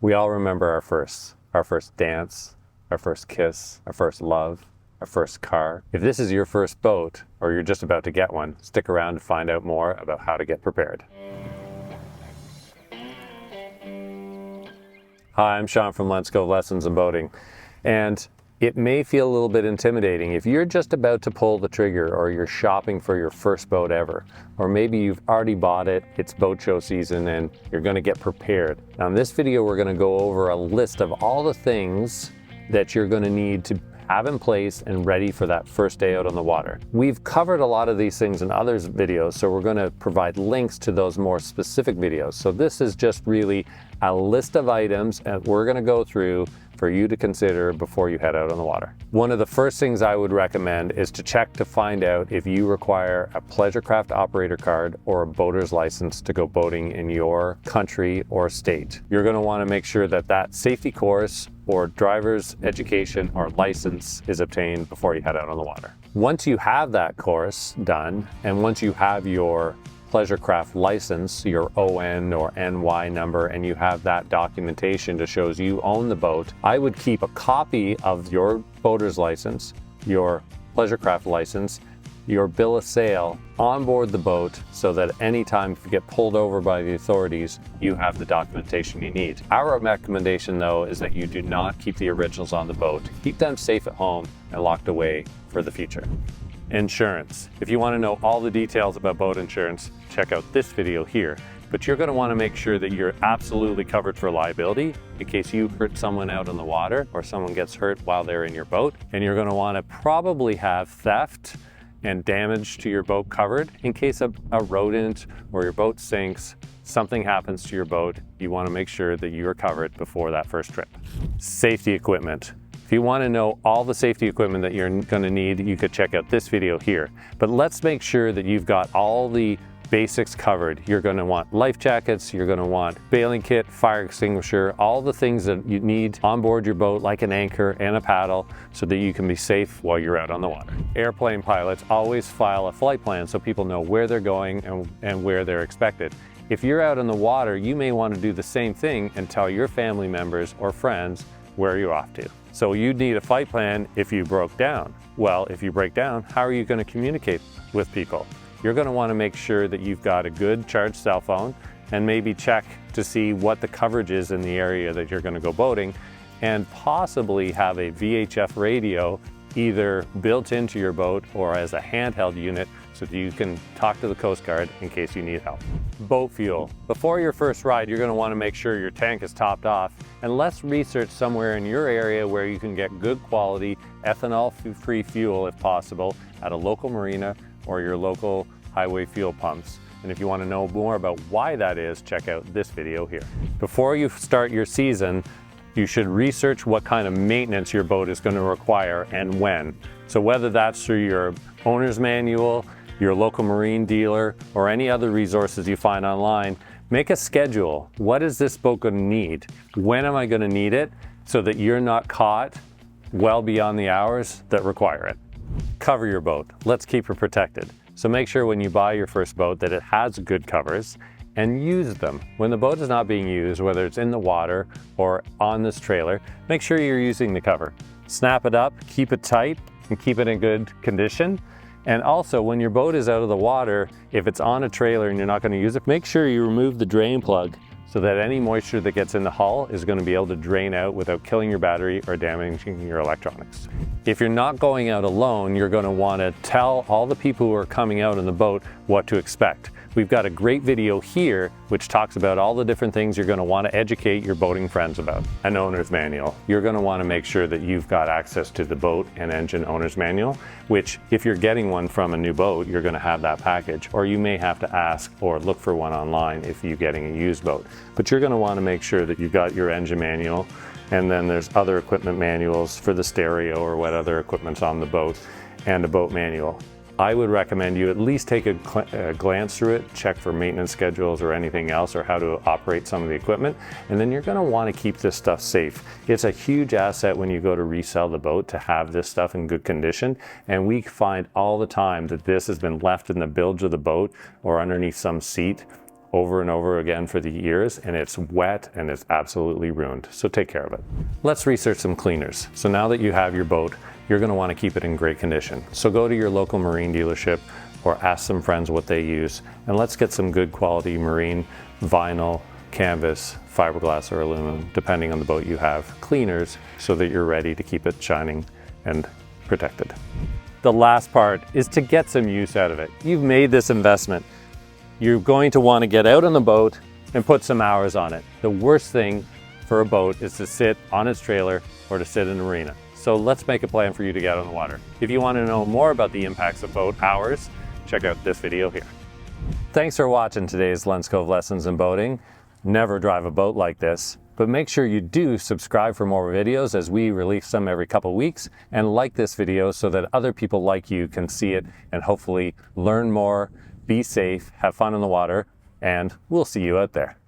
We all remember our first dance, our first kiss, our first love, our first car. If this is your first boat, or you're just about to get one, stick around to find out more about how to get prepared. Hi, I'm Sean from Cove Lessons in Boating, and it may feel a little bit intimidating if you're just about to pull the trigger, or you're shopping for your first boat ever, or maybe you've already bought it, it's boat show season, and you're going to get prepared. Now in this video we're going to go over a list of all the things that you're going to need to have in place and ready for that first day out on the water. We've covered a lot of these things in other videos, so we're going to provide links to those more specific videos. So this is just really a list of items that we're going to go through for you to consider before you head out on the water. One of the first things I would recommend is to check to find out if you require a pleasure craft operator card or a boater's license to go boating in your country or state. You're going to want to make sure that that safety course or driver's education or license is obtained before you head out on the water. Once you have that course done, and once you have your pleasure craft license, your ON or NY number, and you have that documentation that shows you own the boat, I would keep a copy of your boater's license, your pleasure craft license, your bill of sale on board the boat, so that anytime if you get pulled over by the authorities, you have the documentation you need. Our recommendation though is that you do not keep the originals on the boat. Keep them safe at home and locked away for the future. Insurance. If you want to know all the details about boat insurance, check out this video here. But you're going to want to make sure that you're absolutely covered for liability in case you hurt someone out on the water or someone gets hurt while they're in your boat. And you're going to want to probably have theft and damage to your boat covered in case of a rodent or your boat sinks, something happens to your boat. You want to make sure that you're covered before that first trip. Safety equipment. If you want to know all the safety equipment that you're going to need, you could check out this video here. But let's make sure that you've got all the basics covered. You're going to want life jackets, you're going to want bailing kit, fire extinguisher, all the things that you need on board your boat, like an anchor and a paddle, so that you can be safe while you're out on the water. Airplane pilots always file a flight plan so people know where they're going and where they're expected. If you're out on the water, you may want to do the same thing and tell your family members or friends where you're off to. So you need a flight plan if you broke down. Well, if you break down, how are you going to communicate with people? You're going to want to make sure that you've got a good charged cell phone, and maybe check to see what the coverage is in the area that you're going to go boating, and possibly have a VHF radio either built into your boat or as a handheld unit so that you can talk to the Coast Guard in case you need help. Boat fuel. Before your first ride, you're going to want to make sure your tank is topped off, and let's research somewhere in your area where you can get good quality ethanol-free fuel if possible at a local marina or your local highway fuel pumps. And if you want to know more about why that is, check out this video here. Before you start your season, you should research what kind of maintenance your boat is going to require and when. So whether that's through your owner's manual, your local marine dealer, or any other resources you find online, make a schedule. What is this boat going to need? When am I going to need it? So that you're not caught well beyond the hours that require it. Cover your boat. Let's keep it protected. So make sure when you buy your first boat that it has good covers, and use them. When the boat is not being used, whether it's in the water or on this trailer, make sure you're using the cover. Snap it up, keep it tight, and keep it in good condition. And also, when your boat is out of the water, if it's on a trailer and you're not going to use it, make sure you remove the drain plug so that any moisture that gets in the hull is going to be able to drain out without killing your battery or damaging your electronics. If you're not going out alone, you're going to want to tell all the people who are coming out in the boat what to expect. We've got a great video here which talks about all the different things you're going to want to educate your boating friends about. An owner's manual. You're going to want to make sure that you've got access to the boat and engine owner's manual, which if you're getting one from a new boat, you're going to have that package, or you may have to ask or look for one online if you're getting a used boat. But you're going to want to make sure that you've got your engine manual, and then there's other equipment manuals for the stereo or what other equipment's on the boat, and a boat manual. I would recommend you at least take a glance through it, check for maintenance schedules or anything else, or how to operate some of the equipment, and then you're going to want to keep this stuff safe. It's a huge asset when you go to resell the boat to have this stuff in good condition, and we find all the time that this has been left in the bilge of the boat or underneath some seat over and over again for the years, and it's wet and it's absolutely ruined. So take care of it. Let's research some cleaners. So now that you have your boat, you're going to want to keep it in great condition. So go to your local marine dealership or ask some friends what they use, and let's get some good quality marine vinyl, canvas, fiberglass, or aluminum, depending on the boat you have, cleaners so that you're ready to keep it shining and protected. The last part is to get some use out of it. You've made this investment. You're going to want to get out on the boat and put some hours on it. The worst thing for a boat is to sit on its trailer or to sit in a marina. So let's make a plan for you to get on the water. If you want to know more about the impacts of boat hours, check out this video here. Thanks for watching today's Lens Cove Lessons in Boating. Never drive a boat like this, but make sure you do subscribe for more videos as we release them every couple weeks, and like this video so that other people like you can see it and hopefully learn more, be safe, have fun in the water, and we'll see you out there.